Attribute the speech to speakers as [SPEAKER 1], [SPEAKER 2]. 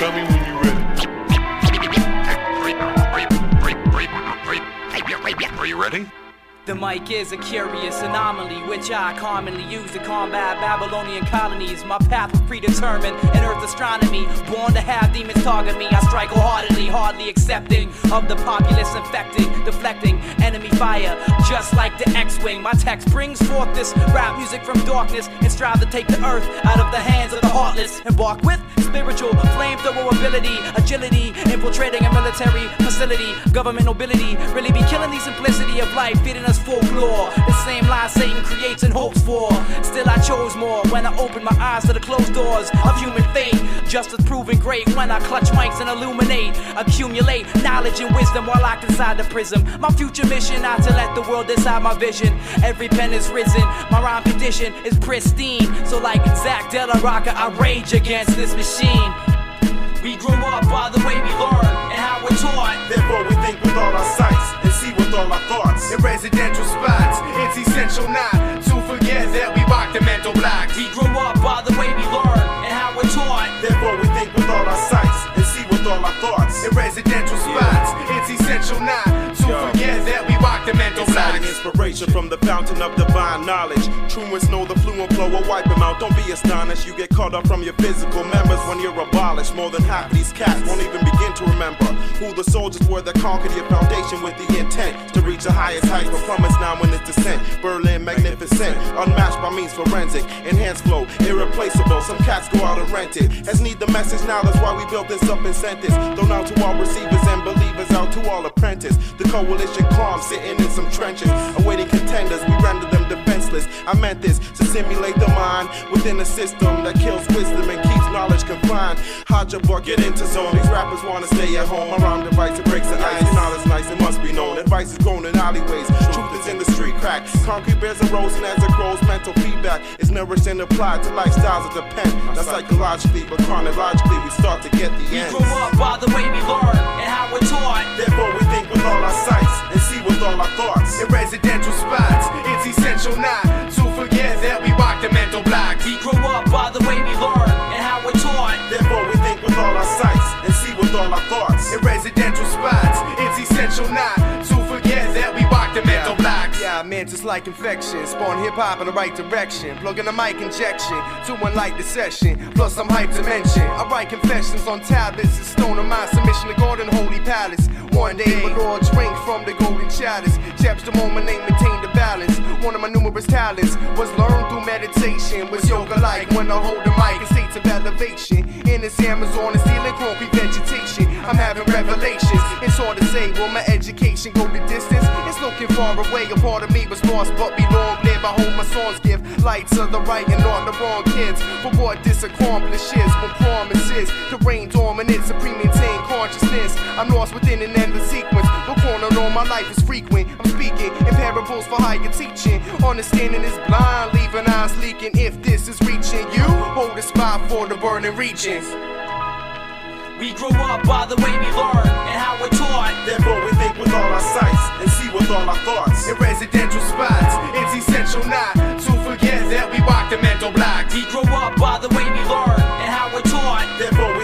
[SPEAKER 1] Tell me when you're ready. Are you ready?
[SPEAKER 2] The mic is a curious anomaly, which I commonly use to combat Babylonian colonies. My path was predetermined in Earth astronomy, born to have demons target me. I strike wholeheartedly, hardly accepting of the populace infecting, deflecting enemy fire, just like the X-Wing. My text brings forth this rap music from darkness and strive to take the earth out of the hands of the heartless. Embark with spiritual flamethrower ability, agility, infiltrating a military facility. Government nobility really be killing the simplicity of life, feeding us folklore. The same lie Satan creates and hopes for. Still I chose more when I opened my eyes to the closed doors of human fate. Justice proving great when I clutch mics and illuminate, accumulate knowledge and wisdom while locked inside the prism. My future mission not to let the world decide my vision. Every pen is risen, my rhyme condition is pristine. So like Zach De La Rocca, I rage against this machine. We grow up by the way we learn and how we're taught.
[SPEAKER 3] Therefore we think with all our sights and see with all our thoughts. In residential spots, it's essential not to forget that we rock the mental blocks.
[SPEAKER 2] We grow up by the way we learn and how we're taught.
[SPEAKER 3] Therefore we think with all our sights and see with all our thoughts. In residential spots, it's essential not to forget that we rock the mental blocks. Inspiration from the fountain of divine knowledge. Truants know the fluent flow will wipe them out. Don't be astonished, you get caught up from your physical members when you're abolished. More than half of these cats won't even begin to remember who the soldiers were that conquered your foundation with the intent to reach the highest heights. But plummets now in its descent. Berlin magnificent, unmatched by means forensic, enhanced flow, irreplaceable. Some cats go out and rent it. As need the message now, that's why we built this up and sent this. Thrown out to all receivers and believers, out to all apprentice. The coalition calm, sitting in some trenches, awaiting contenders. We render them defenseless. I meant this to simulate the mind within a system that kills wisdom and keeps knowledge confined. Hajabur, get into zone. These rappers wanna stay at home. Around device it breaks the ice. You're not as nice, it must be known. Advice is grown in alleyways. Truth is in the street crack. Concrete bears erosion as it grows. Mental feedback is nourished and applied to lifestyles that depend. Not psychologically, but chronologically, we start to get the end.
[SPEAKER 2] We grow up by the way we learn and how we're taught.
[SPEAKER 3] Therefore we think with all our sights and see with all our thoughts. In residential spots, it's essential not to forget that we rock the mental blocks.
[SPEAKER 2] We grow up by the way we learn and how we're taught.
[SPEAKER 3] Therefore we think with all our sights and see with all our thoughts. In residential spots, it's essential not to forget that we rock the mental blocks. Yeah, I meant just like infection, spawn hip-hop in the right direction, plugging a mic injection to enlighten the session, plus some hype to mention. I write confessions on tablets and stone of my submission to God in Holy Palace. One day, my Lord drink from the golden chalice. Chapter the moment, they maintain the balance. One of my numerous talents was learned through meditation. Was yoga like when I hold the mic in states of elevation. In this Amazon and stealing concrete vegetation. I'm having revelations. It's hard to say, will my education go the distance? It's looking far away. A part of me was lost, but be long live. I hope my songs give light to the right and not the wrong kids. For what this accomplishes, when promises to reign dominant, supreme maintain consciousness. I'm lost within an endless sequence. The corner on my life is frequent. I'm speaking in parables for higher teaching. Understanding is blind, leaving eyes leaking. If this is reaching you, hold a spot for the burning regions.
[SPEAKER 2] We grow up by the way we learn and how we're taught.
[SPEAKER 3] Therefore we think with all our sights and see with all our thoughts. In residential spots, it's essential not to forget that we rock the mental blocks.
[SPEAKER 2] We grow up by the way we learn and how we're taught.
[SPEAKER 3] Therefore we